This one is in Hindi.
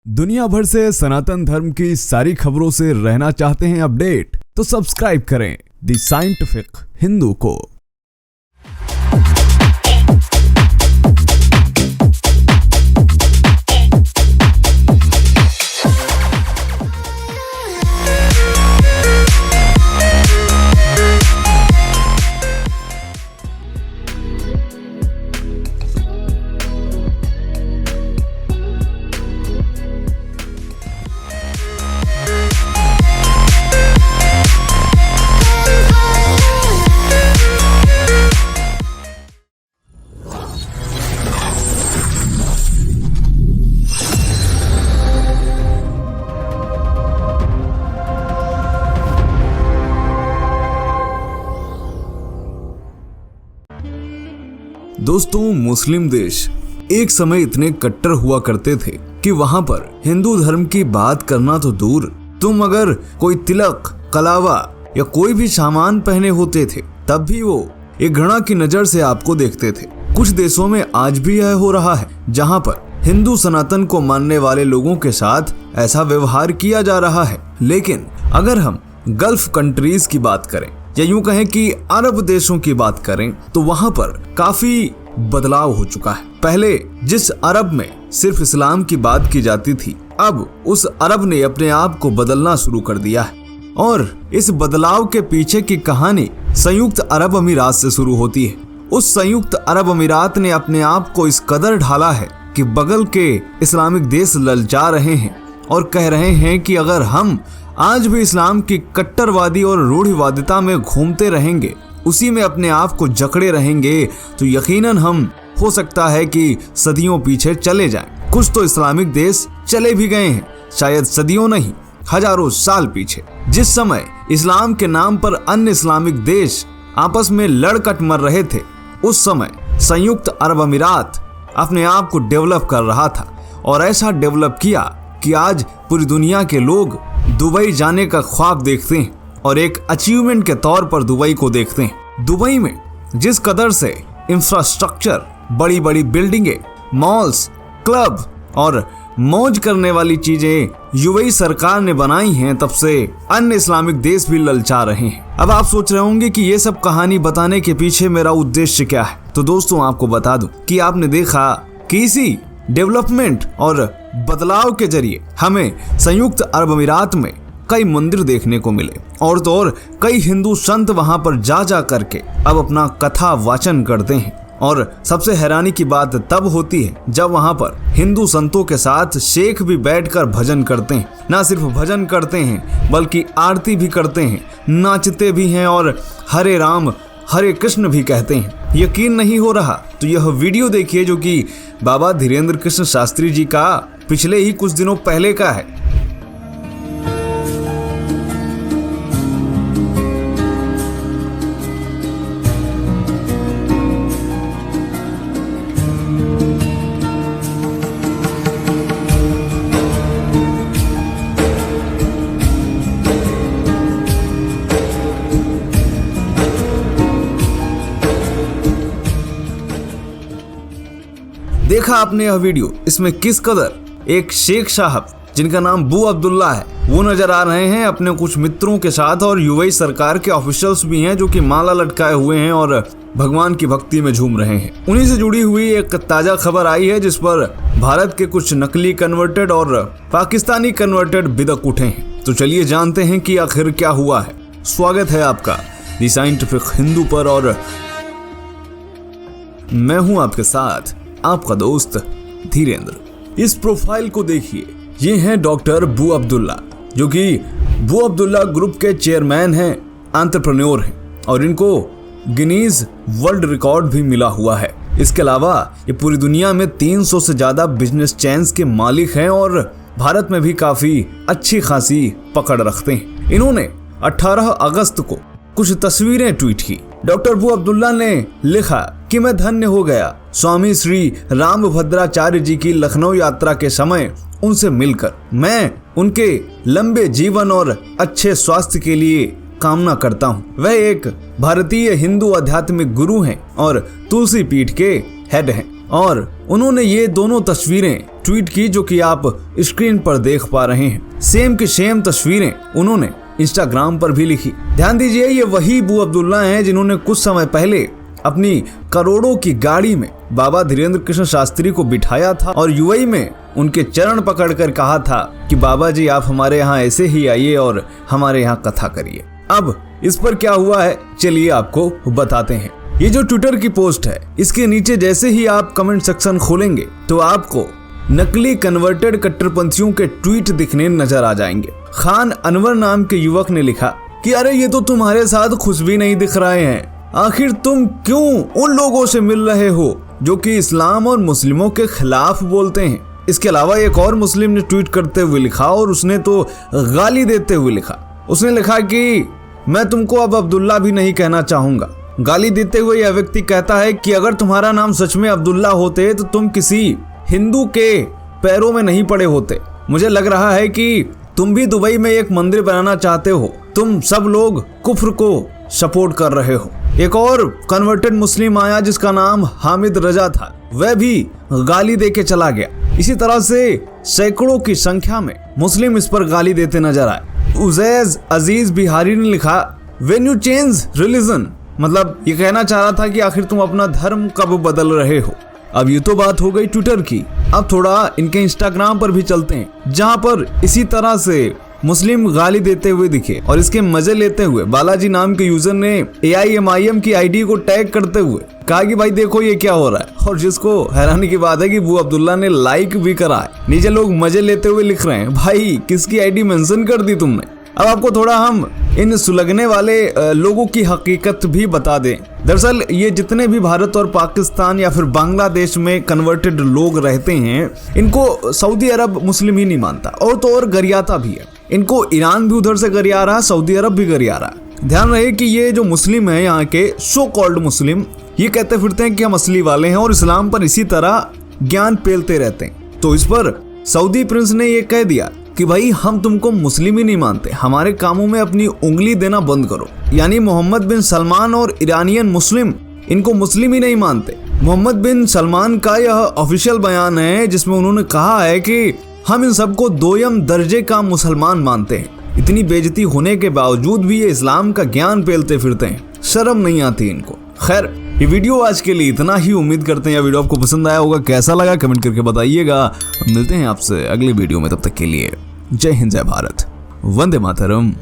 दुनिया भर से सनातन धर्म की सारी खबरों से रहना चाहते हैं अपडेट, तो सब्सक्राइब करें द साइंटिफिक हिंदू को। दोस्तों, मुस्लिम देश एक समय इतने कट्टर हुआ करते थे कि वहां पर हिंदू धर्म की बात करना तो दूर, तुम अगर कोई तिलक, कलावा या कोई भी सामान पहने होते थे तब भी वो एक घृणा की नजर से आपको देखते थे। कुछ देशों में आज भी यह हो रहा है जहां पर हिंदू सनातन को मानने वाले लोगों के साथ ऐसा व्यवहार किया जा रहा है। लेकिन अगर हम गल्फ कंट्रीज की बात करें या यूं कहें कि अरब देशों की बात करें तो वहां पर काफी बदलाव हो चुका है। पहले जिस अरब में सिर्फ इस्लाम की बात की जाती थी, अब उस अरब ने अपने आप को बदलना शुरू कर दिया है। और इस बदलाव के पीछे की कहानी संयुक्त अरब अमीरात से शुरू होती है। उस संयुक्त अरब अमीरात ने अपने आप को इस कदर ढाला है कि बगल के इस्लामिक देश ललचा रहे हैं और कह रहे हैं कि अगर हम आज भी इस्लाम की कट्टरवादी और रूढ़िवादिता में घूमते रहेंगे, उसी में अपने आप को जकड़े रहेंगे, तो यकीनन हम हो सकता है कि सदियों पीछे चले जाएं। कुछ तो इस्लामिक देश चले भी गए हैं, शायद सदियों नहीं, हजारों साल पीछे। जिस समय इस्लाम के नाम पर अन्य इस्लामिक देश आपस में लड़कट मर रहे थे, उस समय संयुक्त अरब अमीरात अपने आप को डेवलप कर रहा था और ऐसा डेवलप किया कि आज पूरी दुनिया के लोग दुबई जाने का ख्वाब देखते हैं और एक अचीवमेंट के तौर पर दुबई को देखते हैं। दुबई में जिस कदर से इंफ्रास्ट्रक्चर, बड़ी बड़ी बिल्डिंगें, मॉल्स, क्लब और मौज करने वाली चीजें यूएई सरकार ने बनाई हैं, तब से अन्य इस्लामिक देश भी ललचा रहे हैं। अब आप सोच रहे होंगे कि ये सब कहानी बताने के पीछे मेरा उद्देश्य क्या है। तो दोस्तों, आपको बता दूं कि आपने देखा कि इसी डेवलपमेंट और बदलाव के जरिए हमें संयुक्त अरब अमीरात में कई मंदिर देखने को मिले और तो और कई हिंदू संत वहां पर जा जा करके अब अपना कथा वाचन करते हैं। और सबसे हैरानी की बात तब होती है जब वहां पर हिंदू संतों के साथ शेख भी बैठकर भजन करते हैं। ना सिर्फ भजन करते हैं बल्कि आरती भी करते हैं, नाचते भी हैं और हरे राम हरे कृष्ण भी कहते हैं। यकीन नहीं हो रहा तो यह वीडियो देखिए जो कि बाबा धीरेन्द्र कृष्ण शास्त्री जी का पिछले ही कुछ दिनों पहले का है। देखा आपने यह वीडियो, इसमें किस कदर एक शेख साहब जिनका नाम बू अब्दुल्ला है वो नजर आ रहे हैं अपने कुछ मित्रों के साथ, और यूएई सरकार के ऑफिशियल्स भी हैं जो कि माला लटकाए हुए हैं और भगवान की भक्ति में झूम रहे हैं। उन्हीं से जुड़ी हुई एक ताजा खबर आई है जिस पर भारत के कुछ नकली कन्वर्टेड और पाकिस्तानी कन्वर्टेड बिदक उठे हैं। तो चलिए जानते हैं कि आखिर क्या हुआ है। स्वागत है आपका द साइंटिफिक हिंदू पर और मैं हूं आपके साथ आपका दोस्त धीरेन्द्र। इस प्रोफाइल को देखिए, ये हैं डॉक्टर बू अब्दुल्ला जो कि बू अब्दुल्ला ग्रुप के चेयरमैन हैं, एंटरप्रेन्योर हैं और इनको गिनीज वर्ल्ड रिकॉर्ड भी मिला हुआ है। इसके अलावा ये पूरी दुनिया में 300 से ज्यादा बिजनेस चेन्स के मालिक हैं और भारत में भी काफी अच्छी खासी पकड़ रखते हैं। इन्होंने 18 अगस्त को कुछ तस्वीरें ट्वीट की। डॉक्टर बू अब्दुल्ला ने लिखा कि मैं धन्य हो गया स्वामी श्री रामभद्राचार्य जी की लखनऊ यात्रा के समय उनसे मिलकर। मैं उनके लंबे जीवन और अच्छे स्वास्थ्य के लिए कामना करता हूँ। वह एक भारतीय हिंदू आध्यात्मिक गुरु हैं और तुलसी पीठ के हेड हैं और उन्होंने ये दोनों तस्वीरें ट्वीट की जो कि आप स्क्रीन पर देख पा रहे हैं। सेम की सेम तस्वीरें उन्होंने इंस्टाग्राम पर भी लिखी। ध्यान दीजिए, ये वही अबू अब्दुल्ला हैं जिन्होंने कुछ समय पहले अपनी करोड़ों की गाड़ी में बाबा धीरेन्द्र कृष्ण शास्त्री को बिठाया था और यूएई में उनके चरण पकड़कर कहा था कि बाबा जी आप हमारे यहाँ ऐसे ही आइए और हमारे यहाँ कथा करिए। अब इस पर क्या हुआ है चलिए आपको बताते हैं। ये जो ट्विटर की पोस्ट है इसके नीचे जैसे ही आप कमेंट सेक्शन खोलेंगे तो आपको नकली कन्वर्टेड कट्टरपंथियों के ट्वीट दिखने नजर आ जाएंगे। खान अनवर नाम के युवक ने लिखा कि अरे ये तो तुम्हारे साथ खुश भी नहीं दिख रहे हैं, आखिर तुम क्यों उन लोगों से मिल रहे हो जो कि इस्लाम और मुस्लिमों के खिलाफ बोलते हैं। इसके अलावा एक और मुस्लिम ने ट्वीट करते हुए लिखा और उसने तो गाली देते हुए लिखा। उसने लिखा कि मैं तुमको अब अब्दुल्ला भी नहीं कहना चाहूंगा। गाली देते हुए यह व्यक्ति कहता है कि अगर तुम्हारा नाम सच में अब्दुल्ला होते तो तुम किसी हिंदू के पैरों में नहीं पड़े होते। मुझे लग रहा है कि तुम भी दुबई में एक मंदिर बनाना चाहते हो। तुम सब लोग कुफ्र को सपोर्ट कर रहे हो। एक और कन्वर्टेड मुस्लिम आया जिसका नाम हामिद रजा था, वह भी गाली देके चला गया। इसी तरह से सैकड़ों की संख्या में मुस्लिम इस पर गाली देते नजर आए। उजैज अजीज बिहारी ने लिखा व्हेन यू चेंज रिलीजन, मतलब ये कहना चाह रहा था कि आखिर तुम अपना धर्म कब बदल रहे हो। अब ये तो बात हो गई ट्विटर की, अब थोड़ा इनके इंस्टाग्राम पर भी चलते हैं जहां पर इसी तरह से मुस्लिम गाली देते हुए दिखे और इसके मजे लेते हुए बालाजी नाम के यूजर ने AIMIM की आईडी को टैग करते हुए कहा कि भाई देखो ये क्या हो रहा है। और जिसको हैरानी की बात है कि अबू अब्दुल्ला ने लाइक भी करा है। नीचे लोग मजे लेते हुए लिख रहे हैं भाई किसकी आईडी मेंशन कर दी तुमने। अब आपको थोड़ा हम इन सुलगने वाले लोगों की हकीकत भी बता दें। दरअसल ये जितने भी भारत और पाकिस्तान या फिर बांग्लादेश में कन्वर्टेड लोग रहते हैं इनको सऊदी अरब मुस्लिम ही नहीं मानता और तो और गरियाता भी है। इनको ईरान भी उधर से गरिया रहा, सऊदी अरब भी गरिया रहा। ध्यान रहे कि ये जो मुस्लिम है यहाँ के सो कॉल्ड मुस्लिम, ये कहते फिरते हैं कि हम असली वाले हैं और इस्लाम पर इसी तरह ज्ञान पेलते रहते हैं। तो इस पर सऊदी प्रिंस ने ये कह दिया कि भाई हम तुमको मुस्लिम ही नहीं मानते, हमारे कामों में अपनी उंगली देना बंद करो। यानी मोहम्मद बिन सलमान और ईरानियन मुस्लिम इनको मुस्लिम ही नहीं मानते। मोहम्मद बिन सलमान का यह ऑफिशियल बयान है जिसमें उन्होंने कहा है कि हम इन सबको दोयम दर्जे का मुसलमान मानते हैं। इतनी बेइज्जती होने के बावजूद भी ये इस्लाम का ज्ञान पेलते फिरते हैं, शर्म नहीं आती इनको। खैर ये वीडियो आज के लिए इतना ही। उम्मीद करते हैं यह वीडियो आपको पसंद आया होगा। कैसा लगा कमेंट करके बताइएगा। मिलते हैं आपसे अगले वीडियो में, तब तक के लिए जय हिंद जय भारत, वंदे मातरम।